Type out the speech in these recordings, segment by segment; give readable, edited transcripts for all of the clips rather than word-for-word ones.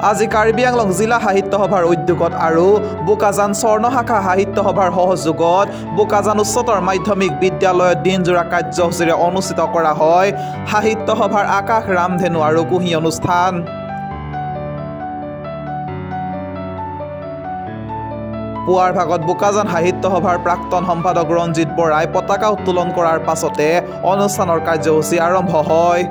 আজি কাৰ্বি আংলং জিলা সাহিত্য সভাৰ উদ্যোগত আৰু বোকাজান স্বৰ্ণ শাখা সাহিত্য সভাৰ সহযোগত বোকাজান উচ্চতৰ মাধ্যমিক বিদ্যালয়ত দিনজোৰা কাৰ্যসূচীৰে অনুষ্ঠিত কৰা হয় সাহিত্য সভাৰ আকাশ ৰামধেনু আৰু কুহি অনুষ্ঠান। পুৱাৰ ভাগত বোকাজান সাহিত্য সভাৰ প্ৰাক্তন সম্পাদক ৰঞ্জিত বৰাই পতাকা উত্তোলন কৰাৰ পাছতে অনুষ্ঠানৰ কাৰ্যসূচী আৰম্ভ হয়।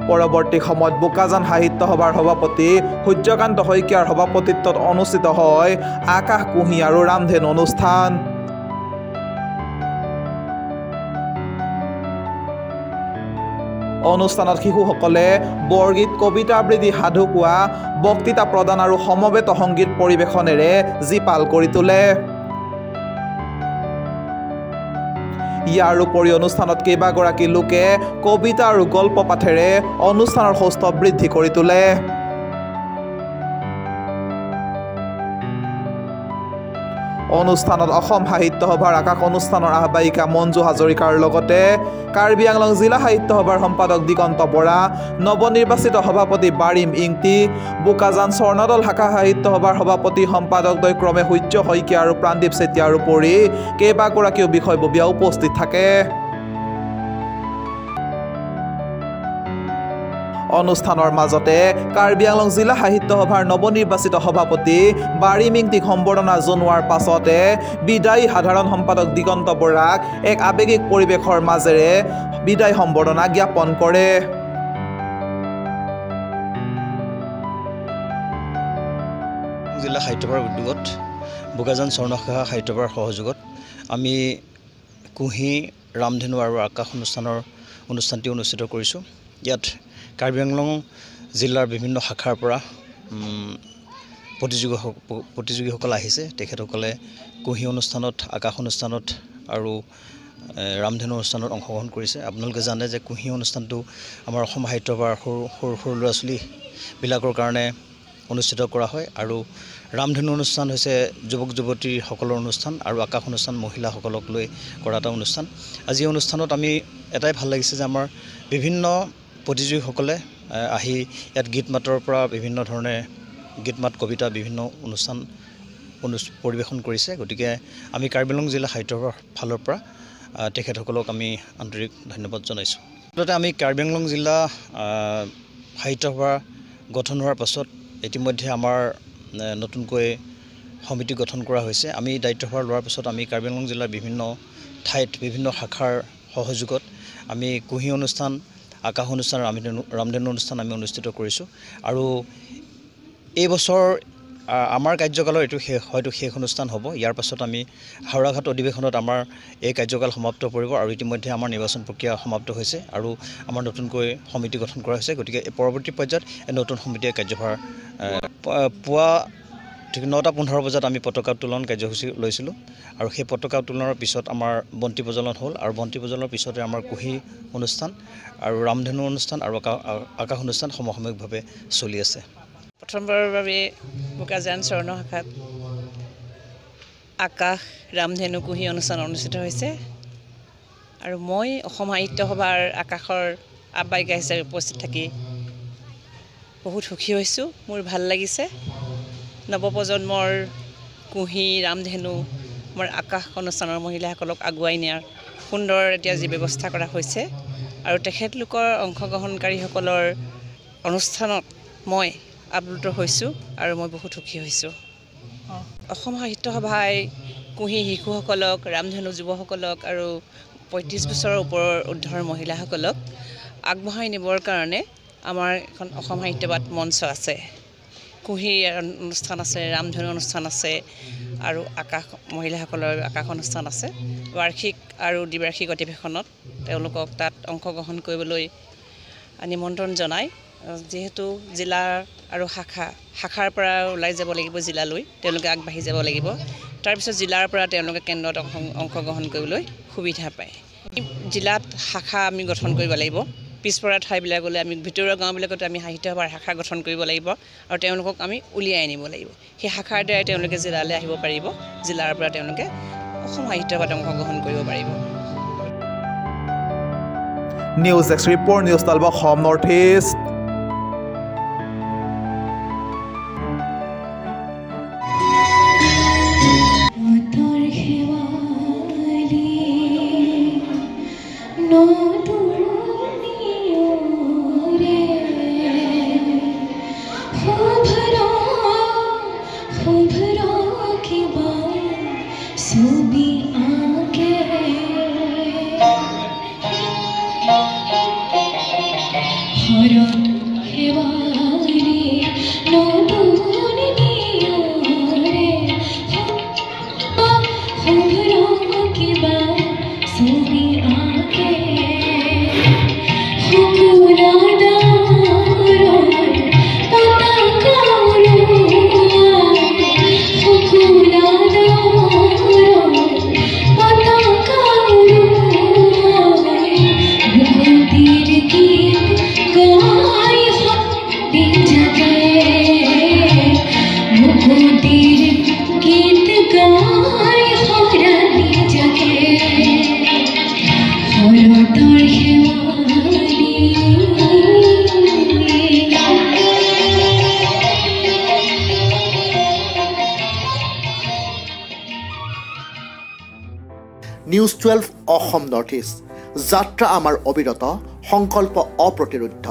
পৰৱৰ্তী সময়ত বোকাজান সাহিত্য সভাৰ সভাপতি সূৰ্যকান্ত শইকীয়াৰ সভাপতিত্বত অনুষ্ঠিত হয় আকাশ কুহি আৰু ৰামধেনু অনুষ্ঠান। অনুষ্ঠানত শিশুসকলে বৰগীত, কবিতা আবৃত্তি, সাধু কোৱা, বক্তৃতা প্ৰদান আৰু সমবেত সংগীত পৰিৱেশনেৰে জীপাল কৰি তোলে। ইয়াৰ উপৰি অনুষ্ঠানত কেইবাগৰাকী লোকে কবিতা আৰু গল্প পাঠেৰে অনুষ্ঠানৰ সৌষ্ঠৱ বৃদ্ধি কৰি তোলে। অনুষ্ঠানত অসম সাহিত্য সভাৰ আকাশ অনুষ্ঠানৰ আহ্বায়িকা মঞ্জু হাজৰিকাৰ লগতে কাৰ্বি আংলং জিলা সাহিত্য সভাৰ সম্পাদক দিগন্ত বৰা, নৱনিৰ্বাচিত সভাপতি বাৰিম ইংতি, বোকাজান স্বৰ্ণদল শাখা সাহিত্য সভাৰ সভাপতি সম্পাদকদ্বয় ক্ৰমে সূৰ্য শইকীয়া আৰু প্ৰাণদীপ চেতিয়াৰ উপৰি কেইবাগৰাকীও বিষয়ববীয়া উপস্থিত থাকে। অনুষ্ঠানৰ মাজতে কাৰ্বি আংলং জিলা সাহিত্য সভাৰ নৱনিৰ্বাচিত সভাপতি বাৰিম ইংতিক সম্বৰ্ধনা জনোৱাৰ পাছতে বিদায়ী সাধাৰণ সম্পাদক দিগন্ত বৰাক এক আৱেগিক পৰিৱেশৰ মাজেৰে বিদায় সম্বৰ্ধনা জ্ঞাপন কৰে। জিলা সাহিত্য সভাৰ উদ্যোগত বোকাজান স্বৰ্ণ শাখা সাহিত্য সভাৰ সহযোগত আমি কুহি, ৰামধেনু আৰু আকাশ অনুষ্ঠানটি অনুষ্ঠিত কৰিছোঁ। ইয়াত কাৰ্বি আংলং জিলাৰ বিভিন্ন শাখাৰ পৰা প্ৰতিযোগীসকল আহিছে। তেখেতসকলে কুহি অনুষ্ঠানত, আকাশ অনুষ্ঠানত আৰু ৰামধেনু অনুষ্ঠানত অংশগ্ৰহণ কৰিছে। আপোনালোকে জানে যে কুহি অনুষ্ঠানটো আমাৰ অসম সাহিত্য সভাৰ সৰু ল'ৰা ছোৱালীবিলাকৰ কাৰণে অনুষ্ঠিত কৰা হয় আৰু ৰামধেনু অনুষ্ঠান হৈছে যুৱক যুৱতীসকলৰ অনুষ্ঠান আৰু আকাশ অনুষ্ঠান মহিলাসকলক লৈ কৰা এটা অনুষ্ঠান। আজি এই অনুষ্ঠানত আমি এটাই ভাল লাগিছে যে আমাৰ বিভিন্ন প্ৰতিযোগীসকলে আহি ইয়াত গীত মাতৰ পৰা বিভিন্ন ধৰণে গীত মাত, কবিতা বিভিন্ন অনুষ্ঠান পৰিৱেশন কৰিছে। গতিকে আমি কাৰ্বি আংলং জিলা সাহিত্য সভাৰ ফালৰ পৰা তেখেতসকলক আমি আন্তৰিক ধন্যবাদ জনাইছোঁ। আচলতে আমি কাৰ্বি আংলং জিলা সাহিত্য সভা গঠন হোৱাৰ পাছত ইতিমধ্যে আমাৰ নতুনকৈ সমিতি গঠন কৰা হৈছে। আমি দায়িত্বভাৰ লোৱাৰ পাছত আমি কাৰ্বি আংলং জিলাৰ বিভিন্ন ঠাইত বিভিন্ন শাখাৰ সহযোগত আমি কুহি অনুষ্ঠান, আকাশ অনুষ্ঠান, ৰামধেনু অনুষ্ঠান আমি অনুষ্ঠিত কৰিছোঁ আৰু এই বছৰ আমাৰ কাৰ্যকালৰ এইটো হয়তো শেষ অনুষ্ঠান হ'ব। ইয়াৰ পাছত আমি হাওৰাঘাট অধিৱেশনত আমাৰ এই কাৰ্যকাল সমাপ্ত পৰিব আৰু ইতিমধ্যে আমাৰ নিৰ্বাচন প্ৰক্ৰিয়া সমাপ্ত হৈছে আৰু আমাৰ নতুনকৈ সমিতি গঠন কৰা হৈছে। গতিকে পৰৱৰ্তী পৰ্যায়ত এই নতুন সমিতিয়ে কাৰ্যভাৰ পুৱা ঠিক 9:15 বজাত আমি পতাকা উত্তোলন কাৰ্যসূচী লৈছিলোঁ আৰু সেই পতাকা উত্তোলনৰ পিছত আমাৰ বন্তি প্ৰজ্বলন হ'ল আৰু বন্তি প্ৰজ্বলনৰ পিছতে আমাৰ কুহি অনুষ্ঠান আৰু ৰামধেনু অনুষ্ঠান আৰু আকাশ অনুষ্ঠান সমসাময়িকভাৱে চলি আছে। প্ৰথমবাৰৰ বাবে বোকাজান স্বৰ্ণ শাখাত আকাশ, ৰামধেনু, কুহি অনুষ্ঠান অনুষ্ঠিত হৈছে আৰু মই অসম সাহিত্য সভাৰ আকাশৰ আহ্বায়িকা হিচাপে উপস্থিত থাকি বহুত সুখী হৈছোঁ। মোৰ ভাল লাগিছে। নৱপ্ৰজন্মৰ কুহি, ৰামধেনু, আমাৰ আকাশ অনুষ্ঠানৰ মহিলাসকলক আগুৱাই নিয়াৰ সুন্দৰ এতিয়া যি ব্যৱস্থা কৰা হৈছে আৰু তেখেতলোকৰ অংশগ্ৰহণকাৰীসকলৰ অনুষ্ঠানত মই আপ্লুত হৈছোঁ আৰু মই বহুত সুখী হৈছোঁ। অসম সাহিত্য সভাই কুহি শিশুসকলক, ৰামধেনু যুৱসকলক আৰু 35 বছৰৰ ওপৰৰ ঊৰ্ধৰ মহিলাসকলক আগবঢ়াই নিবৰ কাৰণে আমাৰ এখন অসম সাহিত্যবাদ মঞ্চ আছে। কুহি অনুষ্ঠান আছে, ৰামধেনু অনুষ্ঠান আছে আৰু আকাশ মহিলাসকলৰ আকাশ অনুষ্ঠান আছে। বাৰ্ষিক আৰু দ্বিবাৰ্ষিক অধিৱেশনত তেওঁলোকক তাত অংশগ্ৰহণ কৰিবলৈ নিমন্ত্ৰণ জনাই, যিহেতু জিলা আৰু শাখাৰ পৰা ওলাই যাব লাগিব জিলালৈ, তেওঁলোকে আগবাঢ়ি যাব লাগিব। তাৰপিছত জিলাৰ পৰা তেওঁলোকে কেন্দ্ৰত অংশগ্ৰহণ কৰিবলৈ সুবিধা পায়। জিলাত শাখা আমি গঠন কৰিব লাগিব। পিছপৰা ঠাইবিলাকলৈ আমি ভিতৰুৱা গাঁওবিলাকতো আমি সাহিত্য সভাৰ শাখা গঠন কৰিব লাগিব আৰু তেওঁলোকক আমি উলিয়াই আনিব লাগিব। সেই শাখাৰ দ্বাৰাই তেওঁলোকে জিলালৈ আহিব পাৰিব। জিলাৰ পৰা তেওঁলোকে অসম সাহিত্য সভাত অংশগ্ৰহণ কৰিব পাৰিব। নিউজ ডেস্ক ৰিপৰ্ট নিউজ তালব Assam north east news 12 Assam north east যাত্ৰা আমাৰ অবিৰত সংকল্প অপ্ৰতিৰোধ্য